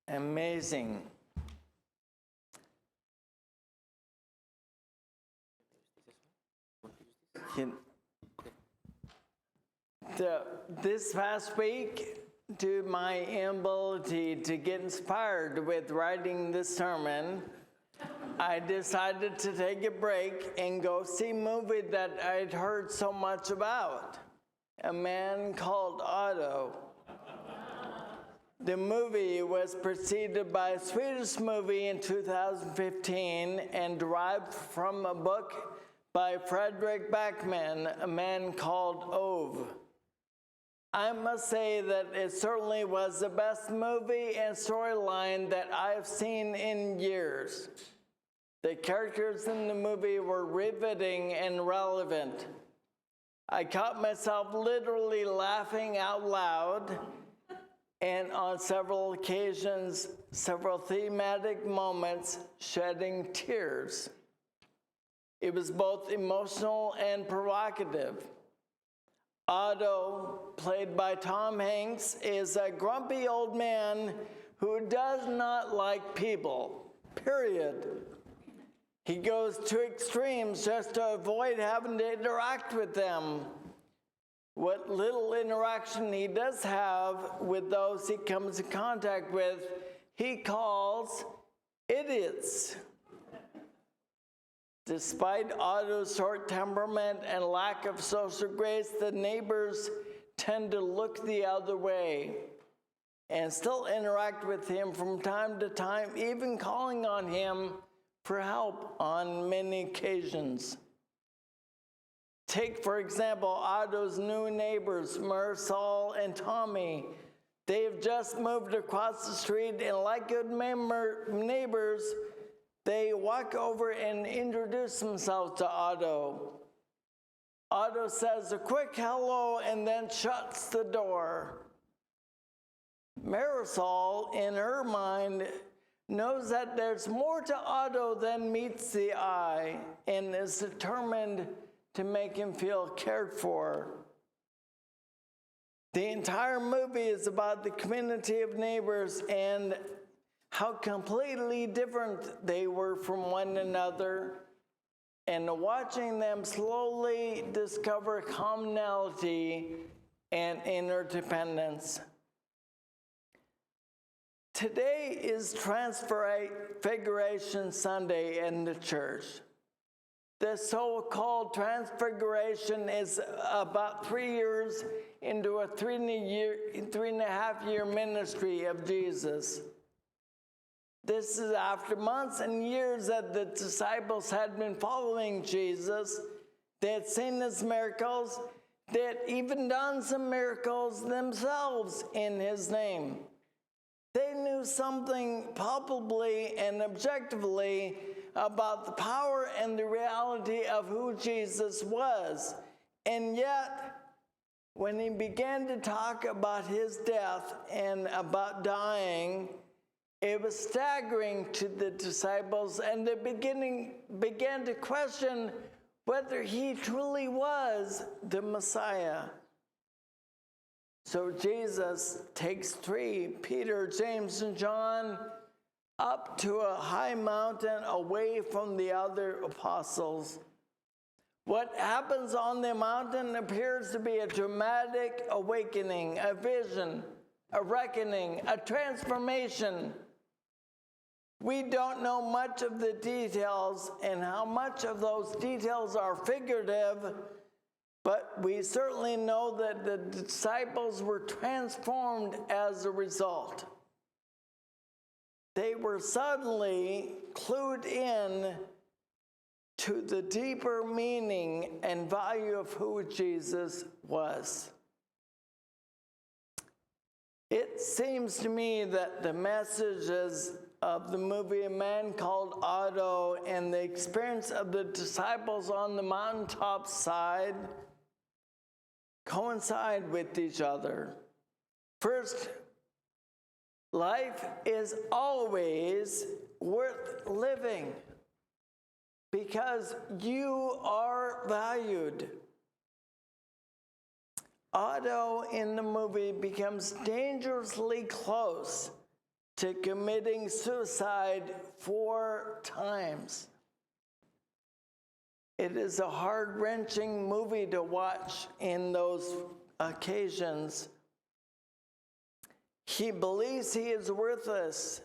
amazing. This past week, due to my inability to get inspired with writing this sermon, I decided to take a break and go see a movie that I'd heard so much about, A Man Called Otto. The movie was preceded by a Swedish movie in 2015 and derived from a book by Fredrik Backman, A Man Called Ove. I must say that it certainly was the best movie and storyline that I've seen in years. The characters in the movie were riveting and relevant. I caught myself literally laughing out loud, and on several occasions, several thematic moments, shedding tears. It was both emotional and provocative. Otto, played by Tom Hanks, is a grumpy old man who does not like people, period. He goes to extremes just to avoid having to interact with them. What little interaction he does have with those he comes in contact with, he calls idiots. Despite Otto's short temperament and lack of social grace, the neighbors tend to look the other way and still interact with him from time to time, even calling on him for help on many occasions. Take, for example, Otto's new neighbors, Marisol and Tommy. They have just moved across the street, and like good neighbors, they walk over and introduce themselves to Otto. Otto says a quick hello and then shuts the door. Marisol, in her mind, knows that there's more to Otto than meets the eye and is determined to make him feel cared for. The entire movie is about the community of neighbors and how completely different they were from one another, and watching them slowly discover commonality and interdependence. Today is Transfiguration Sunday in the church. The so-called Transfiguration is about 3 years into a 3.5 year ministry of Jesus. This is after months and years that the disciples had been following Jesus. They had seen his miracles. They had even done some miracles themselves in his name. They knew something palpably and objectively about the power and the reality of who Jesus was. And yet, when he began to talk about his death and about dying, it was staggering to the disciples, and they began to question whether he truly was the Messiah. So Jesus takes 3, Peter, James, and John, up to a high mountain away from the other apostles. What happens on the mountain appears to be a dramatic awakening, a vision, a reckoning, a transformation. We don't know much of the details and how much of those details are figurative, but we certainly know that the disciples were transformed as a result. They were suddenly clued in to the deeper meaning and value of who Jesus was. It seems to me that the messages of the movie A Man Called Otto and the experience of the disciples on the mountaintop side coincide with each other. First, life is always worth living because you are valued. Otto in the movie becomes dangerously close to committing suicide 4 times. It is a heart-wrenching movie to watch in those occasions. He believes he is worthless.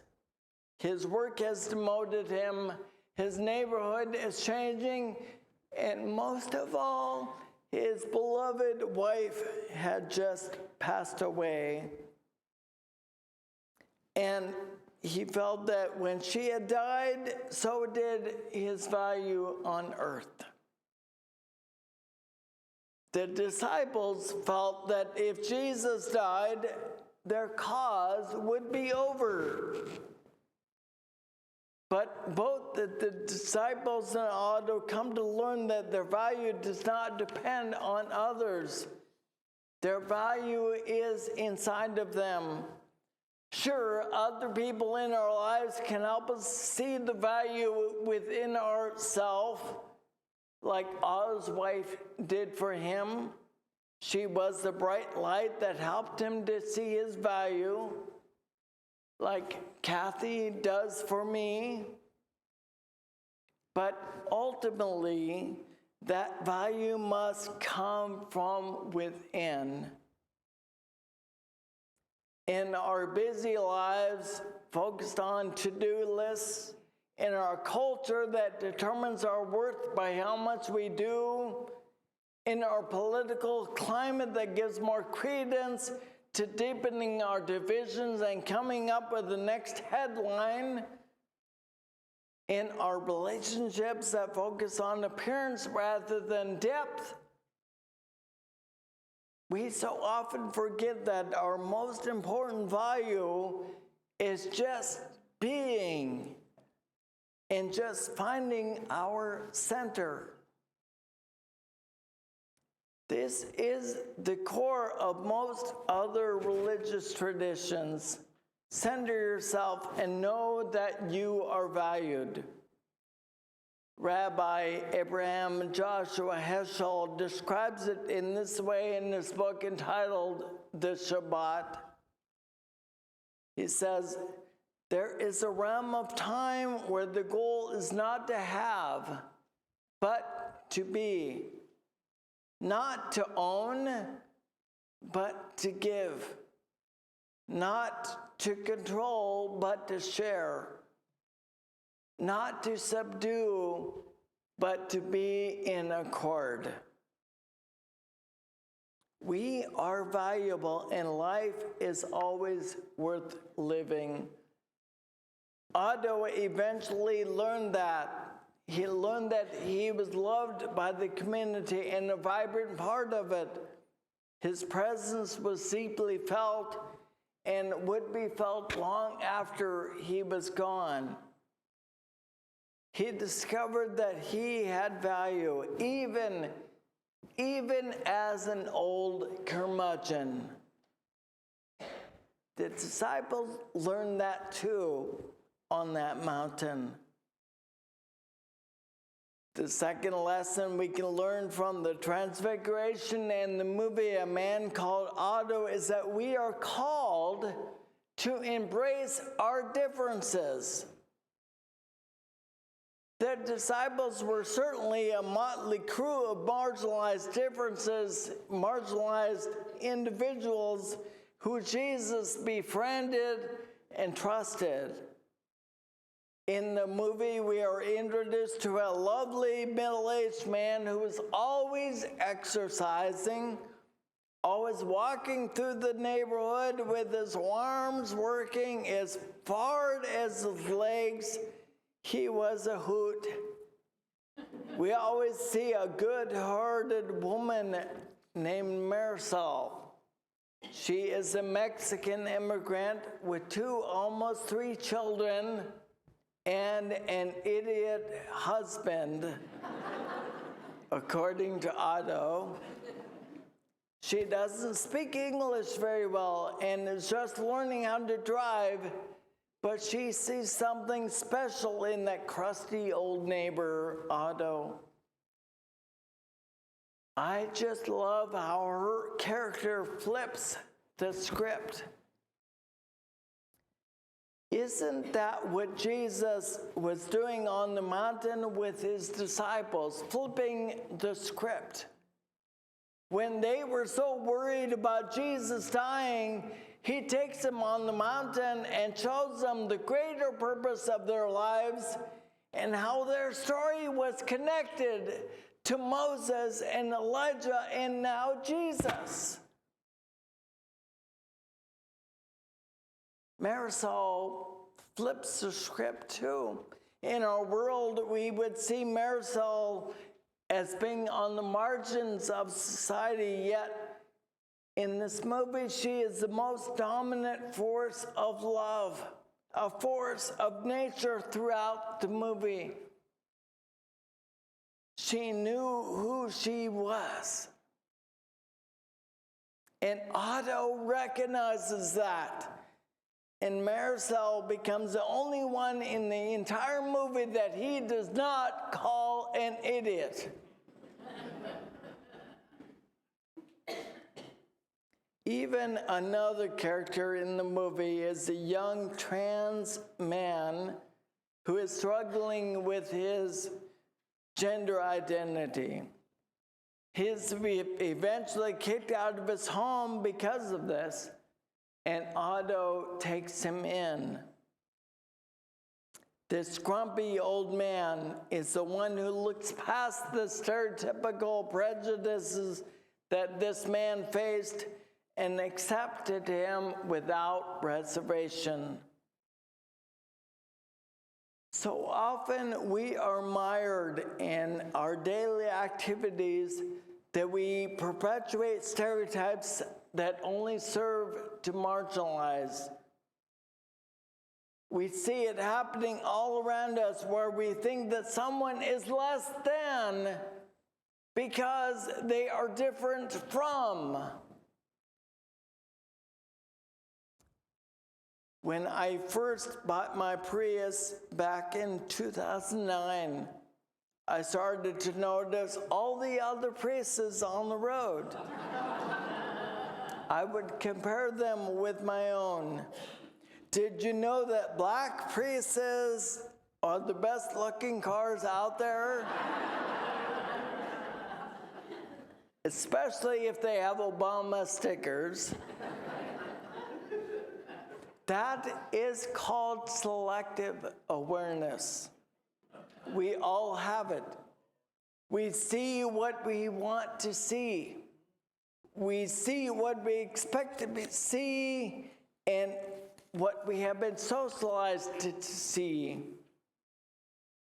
His work has demoted him. His neighborhood is changing. And most of all, his beloved wife had just passed away. And he felt that when she had died, so did his value on earth. The disciples felt that if Jesus died, their cause would be over. But both the disciples and Otto come to learn that their value does not depend on others. Their value is inside of them. Sure, other people in our lives can help us see the value within ourselves, like Otto's wife did for him. She was the bright light that helped him to see his value, like Kathy does for me. But ultimately, that value must come from within. In our busy lives, focused on to-do lists, in our culture that determines our worth by how much we do, in our political climate that gives more credence to deepening our divisions and coming up with the next headline, in our relationships that focus on appearance rather than depth, we so often forget that our most important value is just being and just finding our center. This is the core of most other religious traditions. Center yourself and know that you are valued. Rabbi Abraham Joshua Heschel describes it in this way in his book entitled The Shabbat. He says, there is a realm of time where the goal is not to have, but to be. Not to own, but to give. Not to control, but to share. Not to subdue, but to be in accord. We are valuable, and life is always worth living. Otto eventually learned that. He learned that he was loved by the community and a vibrant part of it. His presence was deeply felt and would be felt long after he was gone. He discovered that he had value, even as an old curmudgeon. The disciples learned that too on that mountain. The second lesson we can learn from the Transfiguration and the movie A Man Called Otto is that we are called to embrace our differences. The disciples were certainly a motley crew of marginalized differences, marginalized individuals who Jesus befriended and trusted. In the movie, we are introduced to a lovely middle-aged man who is always exercising, always walking through the neighborhood with his arms working as far as his legs. He was a hoot. We always see a good-hearted woman named Marisol. She is a Mexican immigrant with 2, almost 3 children and an idiot husband, according to Otto. She doesn't speak English very well and is just learning how to drive, but she sees something special in that crusty old neighbor, Otto. I just love how her character flips the script. Isn't that what Jesus was doing on the mountain with his disciples, flipping the script? When they were so worried about Jesus dying, he takes them on the mountain and shows them the greater purpose of their lives and how their story was connected to Moses and Elijah and now Jesus. Marisol flips the script too. In our world, we would see Marisol as being on the margins of society, yet in this movie, she is the most dominant force of love, a force of nature throughout the movie. She knew who she was. And Otto recognizes that. And Marisol becomes the only one in the entire movie that he does not call an idiot. Even another character in the movie is a young trans man who is struggling with his gender identity. He's eventually kicked out of his home because of this, and Otto takes him in. This grumpy old man is the one who looks past the stereotypical prejudices that this man faced and accepted him without reservation. So often we are mired in our daily activities that we perpetuate stereotypes that only serve to marginalize. We see it happening all around us where we think that someone is less than because they are different from. When I first bought my Prius back in 2009, I started to notice all the other Priuses on the road. I would compare them with my own. Did you know that black Priuses are the best looking cars out there? Especially if they have Obama stickers. That is called selective awareness. We all have it. We see what we want to see. We see what we expect to see and what we have been socialized to see.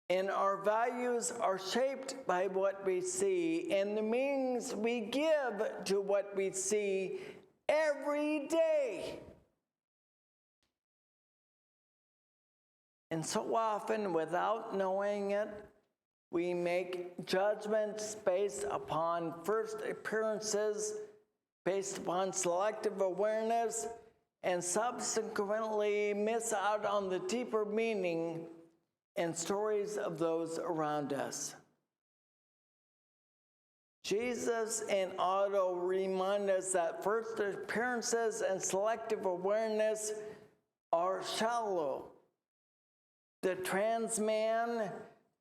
And our values are shaped by what we see and the meanings we give to what we see every day. And so often, without knowing it, we make judgments based upon first appearances, based upon selective awareness, and subsequently miss out on the deeper meaning and stories of those around us. Jesus and Otto remind us that first appearances and selective awareness are shallow. The trans man,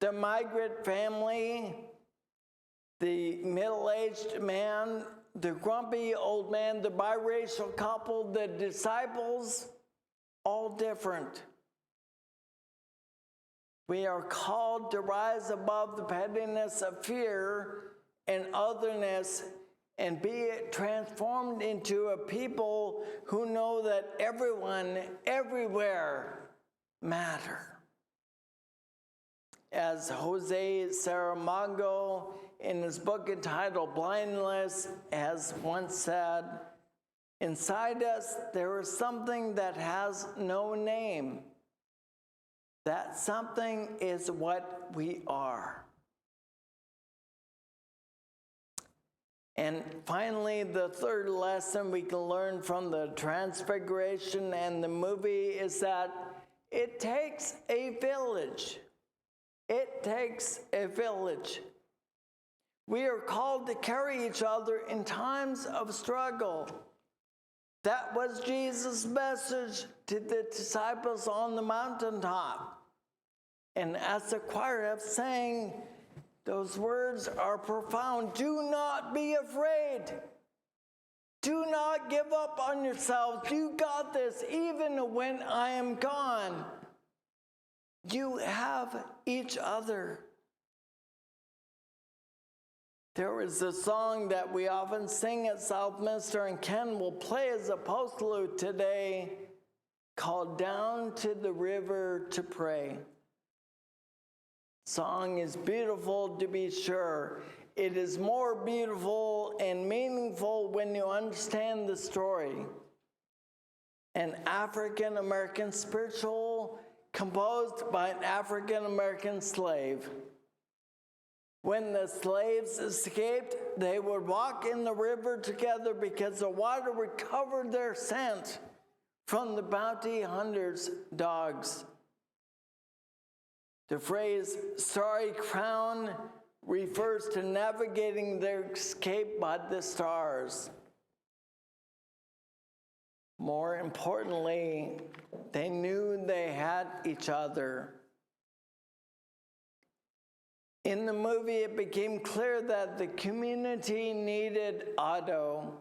the migrant family, the middle-aged man, the grumpy old man, the biracial couple, the disciples, all different. We are called to rise above the pettiness of fear and otherness and be transformed into a people who know that everyone, everywhere matter. As Jose Saramago in his book entitled Blindness has once said, inside us there is something that has no name. That something is what we are. And finally, the third lesson we can learn from the Transfiguration and the movie is that it takes a village. It takes a village. We are called to carry each other in times of struggle. That was Jesus' message to the disciples on the mountaintop. And as the choir have sang, those words are profound. Do not be afraid. Do not give up on yourselves. You got this. Even when I am gone, you have each other. There is a song that we often sing at Southminster, and Ken will play as a postlude today, called Down to the River to Pray. Song is beautiful, to be sure. It is more beautiful and meaningful when you understand the story. An African-American spiritual composed by an African-American slave. When the slaves escaped, they would walk in the river together because the water would cover their scent from the bounty hunters' dogs. The phrase "starry crown" refers to navigating their escape by the stars. More importantly, they knew they had each other. In the movie, it became clear that the community needed Otto.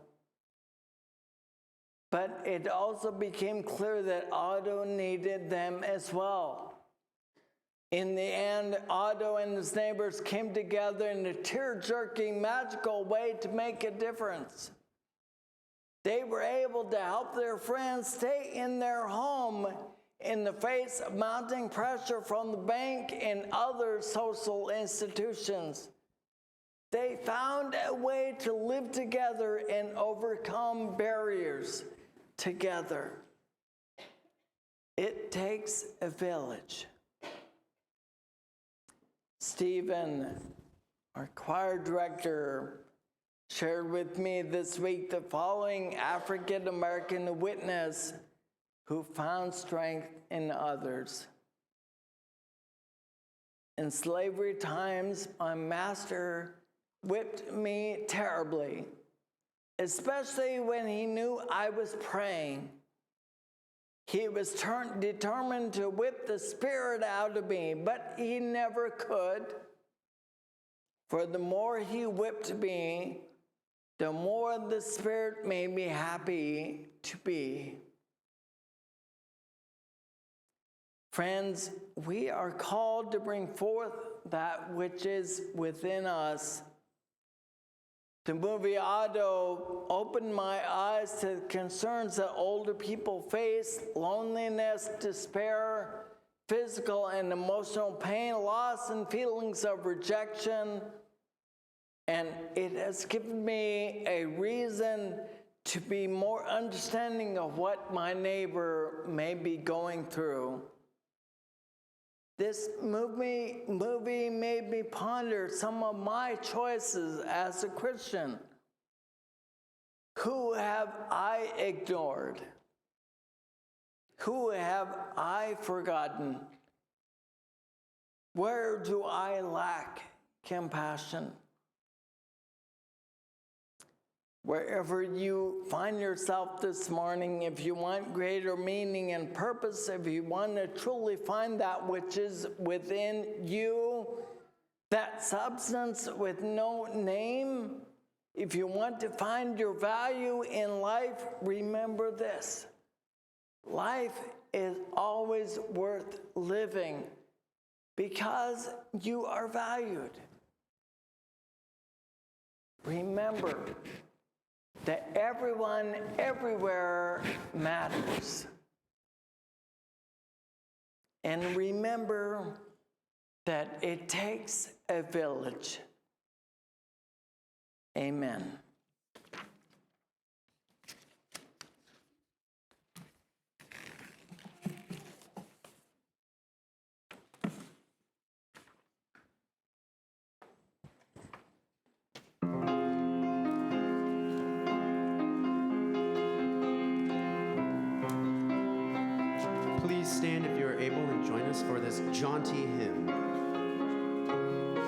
But it also became clear that Otto needed them as well. In the end, Otto and his neighbors came together in a tear-jerking, magical way to make a difference. They were able to help their friends stay in their home in the face of mounting pressure from the bank and other social institutions. They found a way to live together and overcome barriers together. It takes a village. Stephen, our choir director, shared with me this week the following African-American witness who found strength in others. In slavery times, my master whipped me terribly, especially when he knew I was praying. He was determined to whip the spirit out of me, but he never could. For the more he whipped me, the more the spirit made me happy to be. Friends, we are called to bring forth that which is within us. The movie Otto opened my eyes to the concerns that older people face: loneliness, despair, physical and emotional pain, loss, and feelings of rejection. And it has given me a reason to be more understanding of what my neighbor may be going through. This movie made me ponder some of my choices as a Christian. Who have I ignored? Who have I forgotten? Where do I lack compassion? Wherever you find yourself this morning, if you want greater meaning and purpose, if you want to truly find that which is within you, that substance with no name, if you want to find your value in life, remember this: life is always worth living because you are valued. Remember that everyone, everywhere matters. And remember that it takes a village. Amen. Please stand if you are able and join us for this jaunty hymn.